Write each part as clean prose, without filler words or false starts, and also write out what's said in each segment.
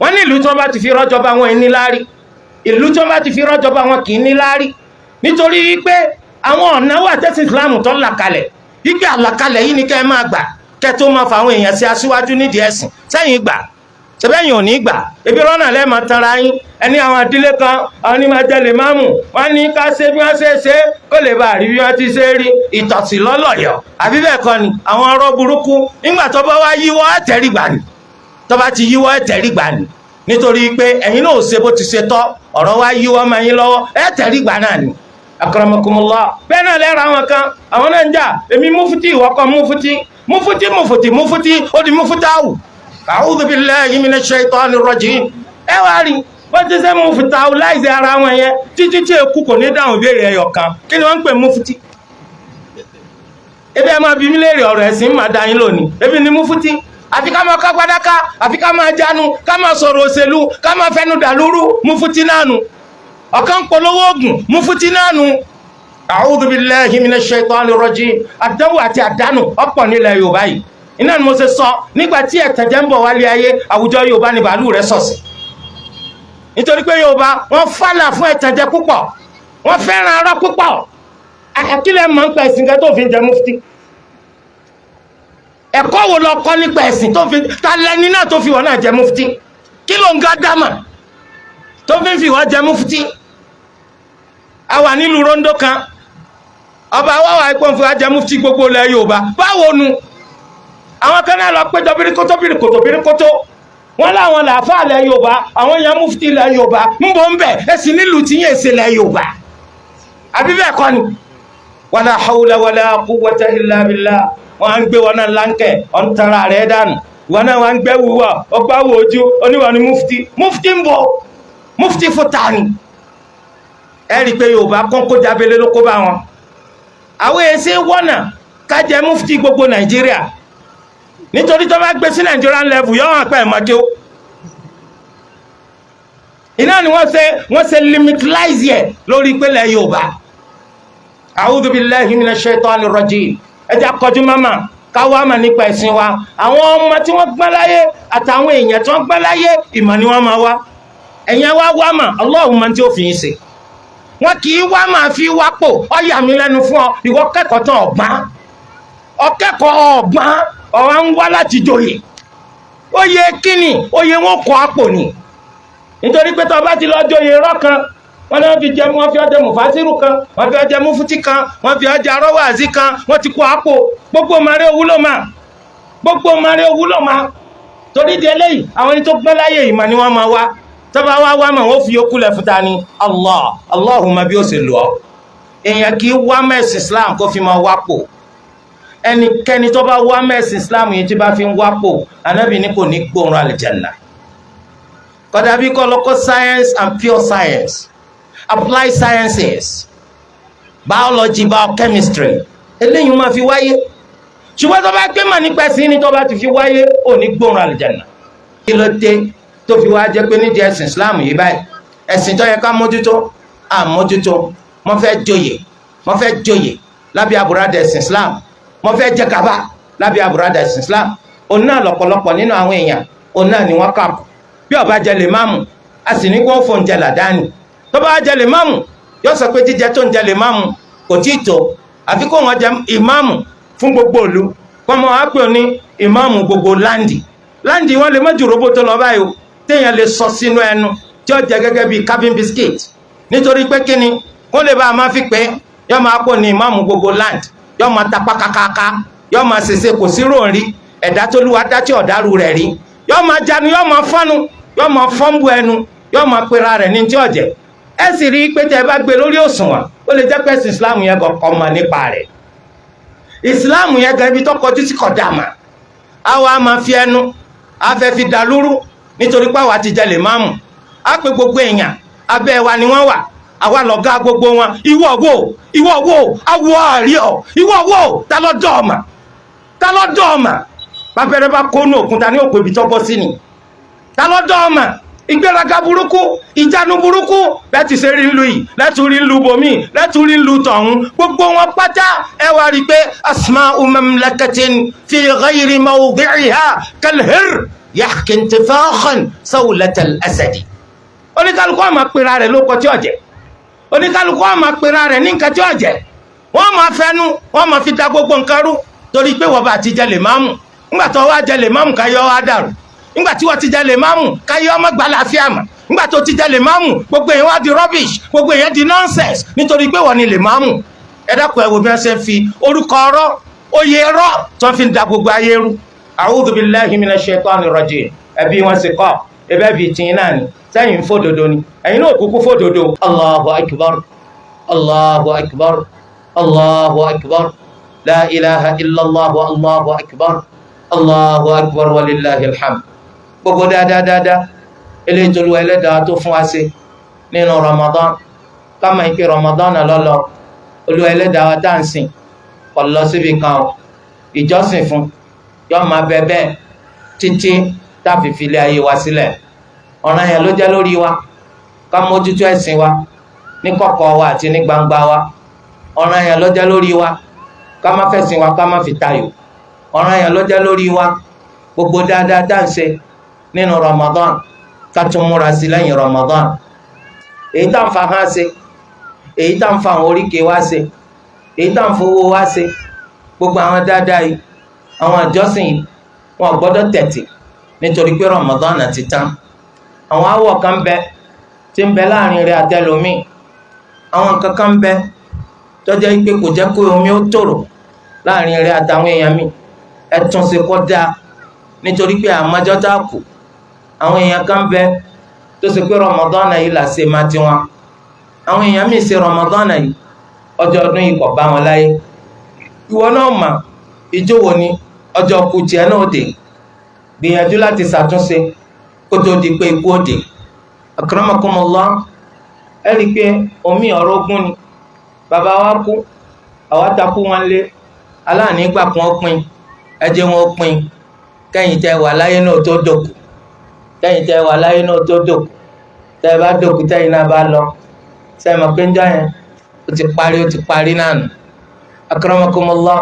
wọ́n ní ìlú tí wọ́n bá ti fi rọ́jọba wọn ní láárí, ìlú tí wọ́n bá ti fi rọ́jọba wọn kì í ní láárí, nítorí wípé àwọn ọ̀nà wà tẹ́sí Islam tó là kalẹ̀, wípé àlàkalẹ̀ yìí ni kẹ́ ẹ máa gbà kẹ́ tó máa fa àwọn èèyàn sí aṣíwájú nídìí ẹ̀sìn, sẹ́yìn gbà sẹ́bẹ̀yìn ò ní gbà, ebi rọ́nà lẹ́ẹ̀mọ́ tanra yín. ẹni àwọn àdílé kan àwọn ní máa jẹ lè máa mú wọn ní ká ṣe bí wọ́n ṣe kó lè bá rí bí wọ́n ti ṣe rí ìtọ̀sí lọ́lọ́yọ̀, àbí bẹ́ẹ̀ kọ́ ni àwọn ọ̀rọ̀ burúkú nígbà tó bá wá yíwọ́ ẹ̀tẹ̀rí gbà ní, tó bá ti yíwọ́ ẹ̀tẹ̀rí gbà ní, nítorí pé ẹ̀yin náà ò ṣe bó ti ṣe tọ́, ọ̀rọ̀ wá yíwọ́ máa yín lọ́wọ́ ẹ̀tẹ̀rí gbà náà ni. akramakumullah bẹ́ẹ̀ náà lẹ́ra àwọn kan àwọn náà ń jà èmi mufuti ìwọ́kọ̀ mufuti ó di mufutawu. A'udhu billahi minash shaitani rajim. ẹ wá rí wọ́n ti ṣe mufutawu láìsí ara wọn yẹn títí tí èkú kò ní dáhùn ìbéèrè ẹyọ kan, kí ni wọ́n ń pè mufuti? ebi ẹ máa bí mi léèrè ọ̀rọ̀ ẹ̀sìn máa dá yín lónìí, ebi ni mufuti. àfi ká máa kágbádáká, àfi ká máa jánu, ká máa sọ̀rọ̀ òṣèlú, ká máa fẹnu dàlúrú, mufuti náà nù. ọ̀kan polówó oògùn, mufuti náà nù. A'udhu billahi minash shaitani rajim. àdánwò àti àdánù ọ̀pọ̀ nílẹ̀ Yorùbá yìí. iná ni mo ṣe sọ nígbà tí ẹ̀tẹ̀jẹ̀ ń bọ̀ wálé ayé, àwùjọ Yorùbá ni bàálù rẹ̀ sọ̀sì, nítorí pé Yorùbá wọ́n fàlà fún ẹ̀tẹ̀jẹ̀ púpọ̀, wọ́n fẹ́ràn ará púpọ̀. àkílẹ̀ máa ń pa ẹ̀sìn kan tó fi ń jẹ mufti? ẹ̀kọ́ wo lọ kọ́ nípa ẹ̀sìn tó fi ta lẹ́ni náà tó fi wọ́n náà jẹ mufti? kí ló ń ga dámà tó fi wọ́n jẹ mufti? a wà nílùú Rondo kan, ọba wàwà ipò fún wa jẹ mufti gbogbo ilẹ̀ Yorùbá. báwo nu àwọn kan náà lọ péjọ bíríkótó wọn láwọn làáfà ilẹ̀ Yorùbá, àwọn èèyàn mufti ilẹ̀ Yorùbá ń bọ̀ ń bẹ̀ ẹ̀sìn nílùú tí yẹn èsì ilẹ̀ Yorùbá, àbí bẹ́ẹ̀ kọ́ ni? wala hawla wala quwwata illa billah. wọn á ń gbé wọn náà láńkẹ̀ ọ̀n tara rẹ̀ dànù, wọn náà wọn á ń gbẹ́ wúwọ́ ọgbà wo ojú oníwọ̀n ni mufti ń bọ̀, mufti fún tani? ẹ rí i pé Yorùbá kọ́ńkó jábẹ́lẹ́ ló kó bá wọn. àwọn èsì wọ́nà ká jẹ mufti gbogbo Nàìjíríà, nítorí tó bá gbé sí Nigerian level yọ hàn pé ẹ̀ mọ́tò. iná ni wọ́n ṣe limitize yẹ lórí ìpínlẹ̀ Yorùbá. A'udhu billahi minash shaitani rajim. ẹja kọjú mọ́mà káwá mà nípa ẹ̀sìn wa. àwọn ọmọ tí wọ́n gbọ́n láyé àtàwọn èèyàn tí wọ́n gbọ́n láyé ìmọ̀ ni wọ́n máa wá. ẹ̀yẹn wá mà Allahumma tí ó fi yín ṣe. wọn kì í wá máa fi wápò ọ̀yà mi lẹ́nu fún ọ, ìwọ kẹ́kọ̀ọ́ tán ọ̀gbọ́n ọ̀rọ̀ ń wá láti joyè. oyè kíni? oyè wọn kọ àpò ni, nítorí pé tó bá ti lọ joyè irọ́ kan wọ́n ní wọ́n fi ọjọ́ mufasiru kan, wọ́n fi ọjọ́ mufuti kan, wọ́n fi ọjọ́ arọ́wàzí kan, wọ́n ti kó àpò. gbogbo mari owúlò mà torí di eléyìí àwọn ẹni tó gbọ́n láyé ìmọ̀ ni wọ́n máa wá. tọ́ba wá mà wọ́n fi yókù lẹ̀ fúta ni Allahumma bí ó ṣe lọ. èèyàn kì í wá mẹ́sì Islam kó fi máa wápò. ẹnikẹ́ni tó bá wá mẹ́sì Islam yìí tí bá fi ń wápò, Ànábì ní kò ní gbóòórùn àlìjànnà. kódà bí kọ́ lọ́kọ́ science and pure science, applied sciences, biology, biochemistry, eléyìí máa fi wáyé. ṣùgbọ́n tó bá gbé mà nípa ẹ̀sìn ni tó bá ti fi wáyé ò ní gbóòórùn àlìjànnà. kí ló dé tó fi wá jẹ́ pé nídìí ẹ̀sìn Islam yìí báyìí, ẹ̀sìn tó yẹ ká mójútó àmójútó? mo fẹ́ joyè lábẹ́ àbúradà ẹ̀sìn Islam, mo fẹ́ jẹ gàba lábẹ́ àbúradà ẹ̀sìn Islam. òun náà lọ́pọ̀lọpọ̀ nínú àwọn èèyàn òun náà ni wọ́n kàpù. bí ó bá jẹ lè máàmù a sì ní kó fòun jẹ làdáni. tó bá jẹ lè máàmù yóò sọ pé jíjẹ tó ń jẹ lè máàmù kò tí ì tó, àfi kó wọn jẹ ìmáàmù fún gbogbo ìlú, kọ́ mọ́ wá pè ó ní ìmáàmù gbogbo láǹdì wọn lè mọ́jú roboto lọ báyìí o, téèyàn lè sọ sínú ẹnu tí ó jẹ gẹ́gẹ́ bíi cabin biscuit. nítorí pé kíni kó lè bá a máa fi pé yọ máa pò ní ìmáàmù gbogbo land, yọ máa tapá kákáká, yọ máa ṣèṣe kò sí ròǹ rí ẹ̀dá tó lúwa dá tí ọ̀dárù rẹ̀ rí, yọ máa jánu, yọ máa fọ́nu, yọ máa fọ́nbù ẹnu, yọ máa pera rẹ̀ ní tí ọ̀jẹ̀. ẹ sì rí i pé tẹ́ ẹ bá gbé lórí òṣùwọ̀n ó lè jẹ́ pé ẹ̀sìn Islam yẹn kọ̀ọ̀kan mọ̀ nípa rẹ̀. Islam yẹn gan ibi tó kọjú sí kọ̀dà mà, àwa máa fi ẹnu afẹ́ fi dà lúrú nítorí pé àwa ti jẹ lè máàmù. á pé gbogbo èèyàn abẹ́ wa ni wọ́n wà, àwa lọ̀gá gbogbo wọn. ìwọ wo awọ àrí ọ, ìwọ wo ta ló dọ̀ ọ̀mà bàbẹ̀rẹ̀ bá kó ní òkúta ní òkú ibi tó bọ́ sí ni. ta ló dọ̀ ọ̀mà? ìgbéraga burúkú, ìjánu burúkú, bẹ́ẹ̀ ti ṣe rí ìlú yìí lẹ́tùrí ìlú bòmí, lẹ́tùrí ìlú tọ̀hún, gbogbo wọn pátá ẹ wá rí i pé asma'u mamlakatin fi ghayri mawdi'iha kalhir yahki intifakhan sawlatal asadi. Oníkálukú á máa pera rẹ̀ lóko tí ó jẹ́, oníkálukú á máa pera rẹ̀ ní nǹkan tí ó jẹ́. Wọ́n máa fẹnu, wọ́n máa fi da gbogbo nǹkan rú torí pé wọ́n bá ti jẹ lè máàmù. Nígbà tó wá jẹ lè máàmù káyọ̀ wá dàrú. Nígbà tí wọ́n ti jẹ lè máàmù káyọ̀ ọmọ gbà láàfíà mà. Nígbà tó ti jẹ lè máàmù gbogbo èèyàn wá di rubbish, gbogbo èèyàn di nonsense nítorí pé wọ́n ni lè máàmù. Ẹ dákun ẹ wo bí wọ́n ṣe ń fi orúkọ ọ̀rọ̀ oyè ẹ̀rọ tó fi ń da gbogbo ayé rú. A'udhu billahi minash shaitani rajim. Ẹbí wọn sì kọ́ ẹbẹ́ bíi tìyín náà ni sẹ́yìn fòdodo ni ẹ̀yin náà kúkú fòdodo. Allahu akbar, Allahu akbar, Allahu akbar, la ilaha illallah, Allahu akbar, Allahu akbar wa lillahi alhamd. Gbogbo dáadáa eléyìí tó lu ẹlẹ́dàá tó fún wa ṣe nínú Ramadan káma ike Ramadan lọ́lọ́ olú ẹlẹ́dàá wa tá à ń sìn kọ́ lọ síbi kan o ìjọsìn fún yọ máa bẹ bẹ́ẹ̀ títí táfi filẹ̀ ayé wa sílẹ̀. Ọ̀ràn yẹn ló jẹ́ lórí wa ká mójútó ẹ̀sìn wa ní kọ̀kọ̀ wa àti ní gbangba wa. Ọ̀ràn yẹn ló jẹ́ lórí wa ká má fẹ̀sìn wa ká má fi tayò. Ọ̀ràn yẹn ló jẹ́ lórí wa gbogbo dáadáa tá à ń ṣe nínú Ramadan ká tún múra sí lẹ́yìn Ramadan. Èyí tá à ń fa hàn ṣe, èyí tá à ń fa àwọn oríkèé wa ṣe, èyí tá à ń fowó wa ṣe, gbogbo àwọn dáadáa yìí àwọn àjọsìn yìí wọn gbọ́dọ̀ tẹ̀tì nítorí pé Ramadan ti tán. Àwọn awọ kan bẹ tí ń bẹ láàrin rẹ̀ àtẹlómi, àwọn kankan bẹ tó jẹ́ pé kò jẹ́ kó omi ó tòrò láàrin rẹ̀ àtàwọn èèyàn mi. Ẹ tún ṣe kó dáa nítorí pé àmọ́jọ́ tá a kù. Àwọn èèyàn kan bẹ tó ṣe pé Ramadan yìí là ṣe máa ti wọn. Àwọn èèyàn mi ṣe Ramadan yìí ọjọ́ ọdún yìí kò bá wọn láyé. Ìwọ náà mà ìjọ wo ni ọjọ́ kù tiẹ̀ náà dé. Gbìyànjú láti ṣàtúnṣe kó tó di pé ikú òde. Akramakumullah, ẹ rí i pé omi ọ̀rọ̀ ogun ni bàbá wa kú àwa takú wọn lé aláàní gbà kún ó pin ẹ jẹ́ wọn ó pin kẹ́yìn tẹ́ wà láyé náà tó dòkú, kẹ́yìn tẹ́ wà láyé náà tó dòkú. Tẹ́ ẹ bá dòkú tẹ́yìn náà bá lọ sẹ́yìn mọ̀ pé ń jọ yẹn ó ti parí náà nù. Akramakumullah,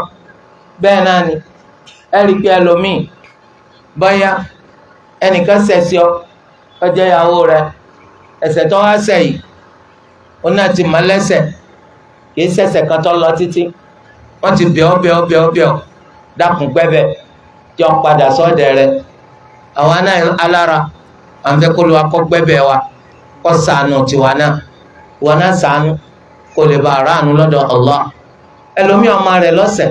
bẹ́ẹ̀ náà ni ẹ rí i pé ẹlòmíì bọ́yá ẹnìkan ṣẹ̀ṣẹ̀ ọ ọjọ́ ìyàwó rẹ̀ ẹ̀ṣẹ̀ tó wá ṣẹ̀ yìí ó náà ti mọ̀ lẹ́ṣẹ̀ kìí ṣẹ̀ṣẹ̀ kan tó lọ títí wọ́n ti bẹ̀ ọ́ dákun gbẹ́bẹ̀ jọ padà sọ́dẹ̀ rẹ̀. àwọn alára àwọn fẹ́ kó lu akọ́ gbẹ́bẹ̀ wa kó ṣàánú tiwa náà wọn náà ṣàánú kó lè bá aráàánú lọ́dọ̀ Allah. ẹlòmíì ọmọ rẹ̀ lọ́sẹ̀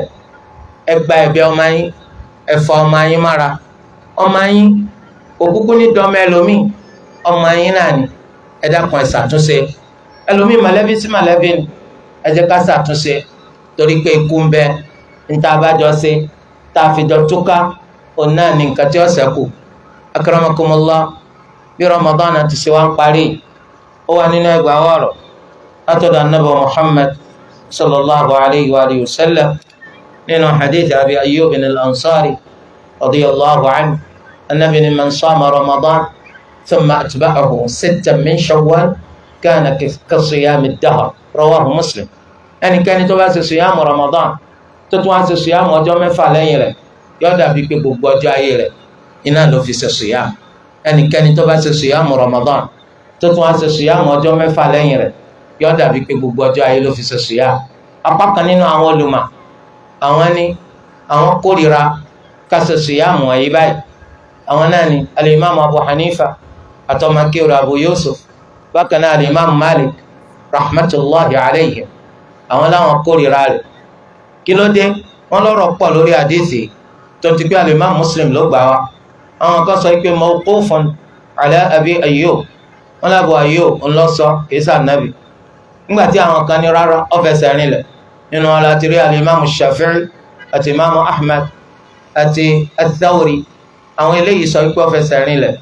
ẹ gba ẹ̀bẹ̀ ọmọ yín ẹ fà ọmọ yín mára. ọmọ yín òkúkú ní dọ́mọ ẹlòmíì ọmọ yín náà ni ẹ dákun ẹ ṣàtúnṣe. ẹlòmíì mọ̀lẹ́bí sí mọ̀lẹ́bí ni ẹ jẹ́ ká ṣàtúnṣe torí pé ikú ń bẹ níta abájọ ṣe tá a fi jọ túká òun náà ní nǹkan tí ó ṣẹ́kù. Akramakumullah, bí Ramadan ti ṣe wá ń parí ó wà nínú ẹgbàá ọ̀rọ̀ látọ̀dọ̀ Ànábì Muhammad sallallahu alayhi wa sallam nínú hadith Abi Ayyub al-Ansari radiyallahu anhu annabi man sama Ramadan thumma atba'ahu sittan min Shawwal kana kasiyami ad-dahr rawahu Muslim. Ẹnikẹ́ni tó bá ṣe siyamu Ramadan tó tún wá ṣe siyamu ọjọ́ mẹ́fà lẹ́yìn rẹ̀ yóò dàbí pé gbogbo ọjọ́ ayé rẹ̀ iná ló fi ṣe siyamu. Ẹnikẹ́ni tó bá ṣe siyamu Ramadan tó tún wá ṣe siyamu ọjọ́ mẹ́fà lẹ́yìn rẹ̀ yóò dàbí pé gbogbo ọjọ́ ayé ló fi ṣe siyamu. Apá kan nínú àwọn olùmọ̀ àwọn ní àwọn kórìíra ká ṣe siyamu wọ̀nyí báyìí. Àwọn náà ni al-Imam Abu Hanifa àtọmọkéwìrì Abu Yusuf, bákan náà al-Imam Malik rahmatullahi alayhim. Àwọn láwọn kórìíra rẹ̀. Kí ló dé? Wọ́n lọ́rọ̀ pọ̀ lórí àdéhìí tó ti pé al-Imam Muslim ló gbà wá. Àwọn kan sọ pé mawqufun ala Abi Ayyub, wọ́n lábọ̀ Ayyub ńlọ sọ kìí sànàbì. Nígbà tí àwọn kan ní rárá ó fẹsẹ̀ rinlẹ̀ nínú wọn láti rí al-Imam Shafi'i àti Imam Ahmad àti Ath-Thawri. Àwọn eléyìí sọ pé ó fẹsẹ̀ rinlẹ̀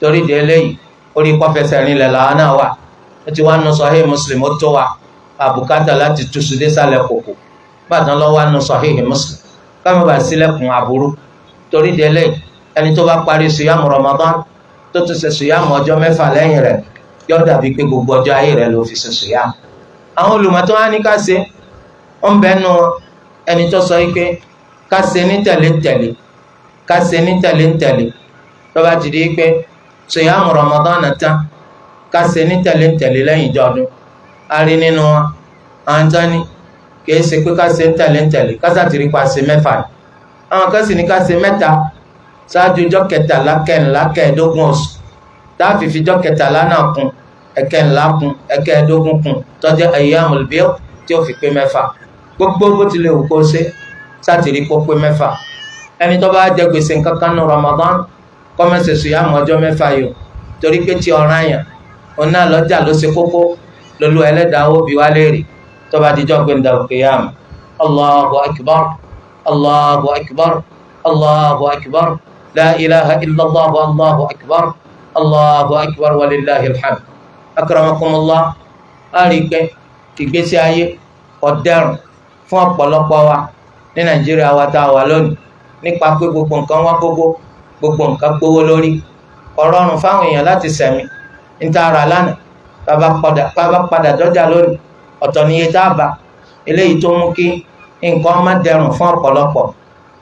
torí di eléyìí orí pọ́ fẹsẹ̀ rinlẹ̀ làwọn náà wà. Ó ti wá nù Sahih Muslim ó tó wà àbùkátà láti túṣu dé sálẹ̀ kòkò bàtàn lọ́wọ́ nù Sahih Muslim kámi bá sílẹ̀kùn àbúrú torí di eléyìí ẹni tó bá parí siyamu Ramadan tó tún ṣe siyamu ọjọ́ mẹ́fà lẹ́yìn rẹ̀ yóò dàbí pé gbogbo ọjọ́ ayé rẹ̀ ló fi ṣe siyamu. Àwọn olùmọ̀tò wá ní ká ṣe wọ́n bẹ́ẹ̀ nu ẹni tó sọ pé ká ṣe ní tẹ̀lé-tẹ̀lé ká ṣe ní tẹ̀lé-tẹ̀lé tó bá ti di pé sèyàmù Ramadan tán ká ṣe ní tẹ̀léńtẹ̀lé lẹ́yìn ìjọ ọdún a rí nínú wọn àwọn tán ní kìí ṣe pé ká ṣe ní tẹ̀léńtẹ̀lé ká sàtìrí pa ṣe mẹ́fà ni àwọn kan sì ní ká ṣe mẹ́ta ṣáájú ọjọ́ kẹtàlá kẹrìnlá kẹẹ̀ẹ́dógún oṣù táàfì fìjọ́ kẹtàlá náà kún ẹ̀kẹrìnlá kún ẹ̀kẹẹ̀ẹ́dógún kún tó jẹ́ ayyamul bid tí ó fi pé mẹ́fà gbogbo bó tilẹ̀ wù kó ṣe sátìrí kó pé mẹ́fà ẹni tó bá jẹ gbèsè kankan ní Ramadan kọ́mẹ́sì sùyàmù ọjọ́ mẹ́fà yìí torí pé tí ọ̀ràn yàn òun náà lọ́jà ló ṣe kókó lọ́lú ẹlẹ́dàá ó bi wá léèrè tó bá dijọ́ gbẹ̀ndà al-qiyam. Allahu akbar Allahu akbar Allahu akbar la ilaha illallah Allahu akbar Allahu akbar walillahil hamd. Akramakumullah á rí i pé ìgbésí ayé ọ̀daràn fún ọ̀pọ̀lọpọ̀ wa ní Nàìjíríà wa tá a wà lónìí nípa pé gbogbo nǹkan wá gógó gbogbo nǹkan gbówó lórí ọ̀rọ̀rùn fáwọn èèyàn láti sẹ̀mí níta ara lánàá bàbá padà dọ́jà lónìí ọ̀tọ̀ níye tá a bá eléyìí tó mú kí nǹkan má dẹrùn fún ọ̀pọ̀lọpọ̀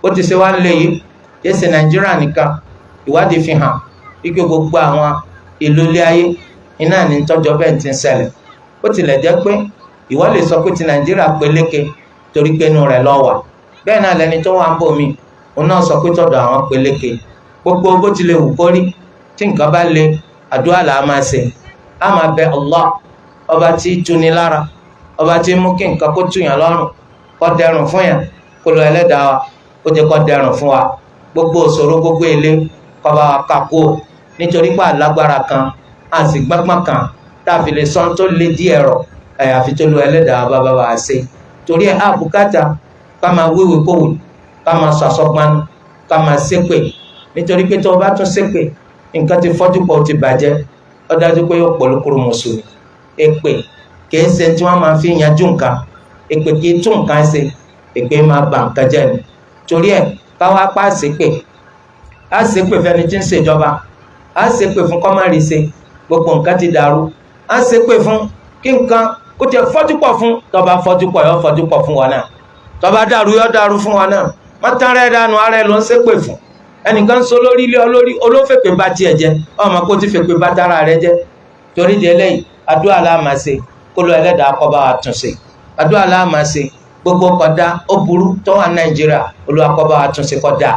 bó ti ṣe wá ń lé yìí yéṣe Nàìjíríà nìkan ìwádìí fi hàn wípé gbogbo àwọn ìlú ilé ayé iná ní tọ́jọ́ bẹ́ẹ̀ ti ń ṣẹlẹ̀ ó tilẹ̀ jẹ́ pé ìwọ lè sọ pé ti Nàìjíríà peléke torí pé inú rẹ̀ ló wà bẹ́ẹ̀ náà lẹni tó wà ń bò mí òun náà sọ pé tọ̀dọ̀ àwọn peléke gbogbo bó tilẹ̀ wù kórí tí nǹkan bá le àdúrà là á máa ṣe á máa bẹ Allah ọba tí tuni lára ọba tí mú kí nǹkan kó túyàn lọ́rùn kó dẹrùn fún yàn kó lọ ẹlẹ́dàá wa kó jẹ́ kó dẹrùn fún wa gbogbo òṣòro gbogbo èlé kó bá wa kà kú nítorí pé alágbára kan a sì gbọ́ngbọ́n kan tá a fi lè sọ́n tó lé díẹ̀ rọ̀ àyàfi tó lọ ẹlẹ́dàá wa bá wa ṣe torí ẹ̀ á bùkátà ká máa wíwèé kówè ká máa sọ àsọgbánu ká máa ṣépè nítorí pé tó o bá tún ṣépè nǹkan ti fọ́jú pọ̀ ti bàjẹ́ ó dájú pé yóò pọ̀ lókùrú mùsùlùmí èpè kìí ṣe tí wọ́n máa fi yanjú nǹkan èpè kìí tún nǹkan ṣe èpè máa bà nǹkan jẹ́ ni torí ẹ̀ káwá pa ṣépè á ṣépè fẹ́ni tí ń ṣèjọba á ṣépè fún kọ́márì ṣe gbogbo nǹkan ti dàrú á ṣépè fún kí nǹkan kó tiẹ̀ fọ́jú pọ̀ fún tó bá fọ́jú pọ̀ yóò fọ́jú pọ̀ fún wa náà tó bá dàrú yóò dàrú fún wa náà má tán rẹ̀ dànù ara ẹ̀ ló ń ṣépè fún ẹnìkan sọ lórí ilé olórí olófèpè bá tiẹ̀ jẹ́ ọmọ kó ti fèpè bá dára rẹ̀ jẹ́ torí di eléyìí àdúrà la máa ṣe kó lọ ẹlẹ́dàá kó bá wa tún ṣe àdúrà la máa ṣe gbogbo kódà ó burú tó wà Nàìjíríà Olúwa kó bá wa tún ṣe kódà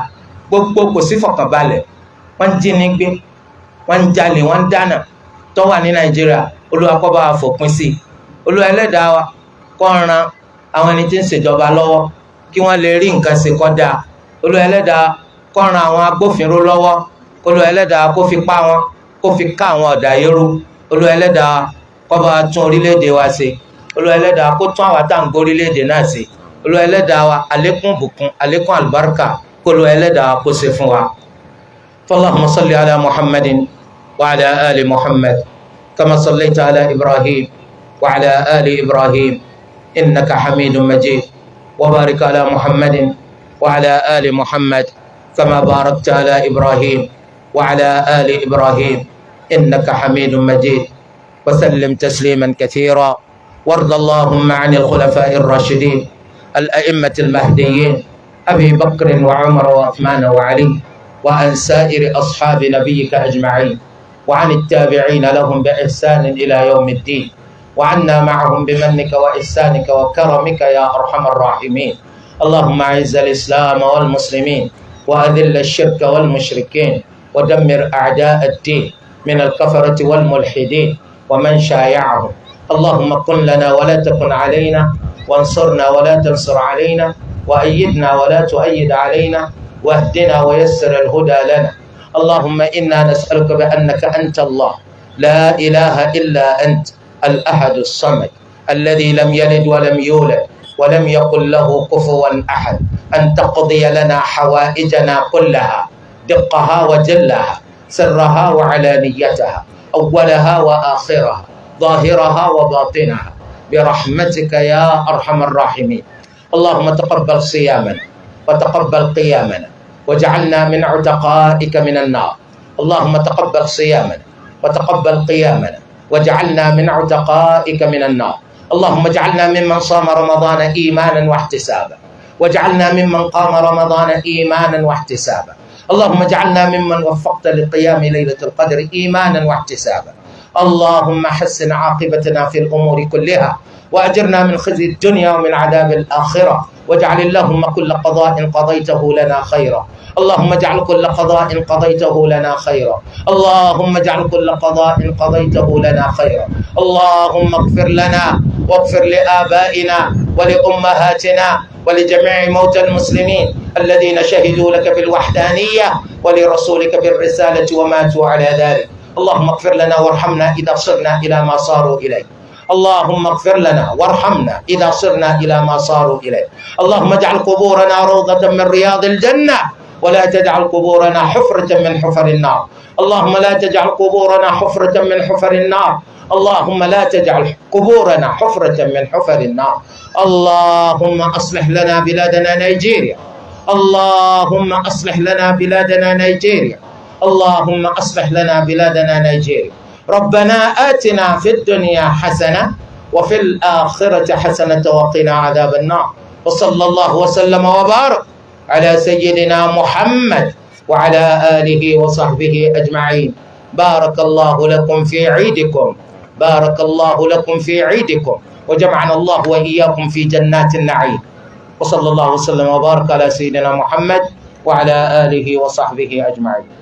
gbogbo kò sí fọkànbalẹ̀ wọ́n jí ní gbé wọ́n ń jalè wọ́n ń dáná tó wà ní Nàìjíríà Olúwa kó bá wa fòpin sí Olúwa ẹlẹ́dàá wa kó ran àwọn ẹni tí ń ṣèjọba lọ́wọ́ kí wọ́n lè rí nǹkan ṣe kódà Olúwa ẹlẹ́dàá kó ran àwọn agbófinró lọ́wọ́ Olúwa ẹlẹ́dàá kó fi pa wọn kó fi ká àwọn ọ̀dàyérú Olúwa ẹlẹ́dàá kó bá wa tún orílẹ̀-èdè wa ṣe Olúwa ẹlẹ́dàá kó tún àwọn táǹgó orílẹ̀-èdè náà ṣe Olúwa ẹlẹ́dàá wa àlékún bùkún àlékún àlùbáríkà kó Olúwa ẹlẹ́dàá kó ṣe fún wa. Allahumma salli ala Muhammadin wa ala ali Muhammad kama sallaita ala Ibrahim wa ala ali Ibrahim innaka hamidun majid wa barik ala Muhammadin wa ala ali Muhammad كما باركت على إبراهيم وعلى آل إبراهيم إنك حميد مجيد وسلم تسليما كثيرا وارض اللهم عن الخلفاء الراشدين الأئمة المهديين أبي بكر وعمر وعثمان وعلي وعن سائر أصحاب نبيك أجمعين وعن التابعين لهم بإحسان إلى يوم الدين وعنا معهم بمنك وإحسانك وكرمك يا أرحم الراحمين. اللهم أعز الإسلام والمسلمين وأذل الشرك والمشركين ودمر أعداء الدين من الكفرة والملحدين ومن شايعهم. اللهم كن لنا ولا تكن علينا وانصرنا ولا تنصر علينا وأيدنا ولا تؤيد علينا واهدنا ويسر الهدى لنا. اللهم إنا نسألك بأنك أنت الله لا إله إلا أنت الأحد الصمد الذي لم يلد ولم يولد ولم يكن له كفوا أحد أن تقضي لنا حوائجنا كلها دقها وجلها سرها وعلانيتها أولها وآخرها ظاهرها وباطنها برحمتك يا أرحم الراحمين. اللهم تقبل صيامنا وتقبل قيامنا واجعلنا من عتقائك من النار. اللهم تقبل صيامنا وتقبل قيامنا واجعلنا من عتقائك من النار. اللهم اجعلنا ممن صام رمضان إيمانا واحتسابا واجعلنا ممن قام رمضان إيمانا واحتسابا. اللهم اجعلنا ممن وفقت لقيام ليلة القدر إيمانا واحتسابا. اللهم حسن عاقبتنا في الأمور كلها، وأجرنا من خزي الدنيا ومن عذاب الآخرة، واجعل اللهم كل قضاء قضيته لنا خيرا. اللهم اجعل كل قضاء قضيته لنا خيرا. اللهم اجعل كل قضاء قضيته لنا خيرا. اللهم اغفر لنا واغفر لآبائنا ولأمهاتنا ولجميع موتى المسلمين الذين شهدوا لك بالوحدانية ولرسولك بالرسالة وماتوا على ذلك. اللهم اغفر لنا وارحمنا إذا صرنا إلى ما صاروا إليه. اللهم اغفر لنا وارحمنا إذا صرنا إلى ما صاروا إليه. اللهم اجعل قبورنا روضة من رياض الجنة، ولا تجعل قبورنا حفرة من حفر النار. اللهم لا تجعل قبورنا حفرة من حفر النار. اللهم لا تجعل قبورنا حفرة من حفر النار. اللهم أصلح لنا بلادنا نيجيريا. اللهم أصلح لنا بلادنا نيجيريا. اللهم أصلح لنا بلادنا نيجيريا. ربنا آتنا في الدنيا حسنة وفي الآخرة حسنة وقنا عذاب النار. وصلى الله وسلم وبارك على سيدنا محمد وعلى آله وصحبه أجمعين. بارك الله لكم في عيدكم. بارك الله لكم في عيدكم، وجمعنا الله وإياكم في جنات النعيم. وصلى الله وسلم وبارك على سيدنا محمد وعلى آله وصحبه أجمعين.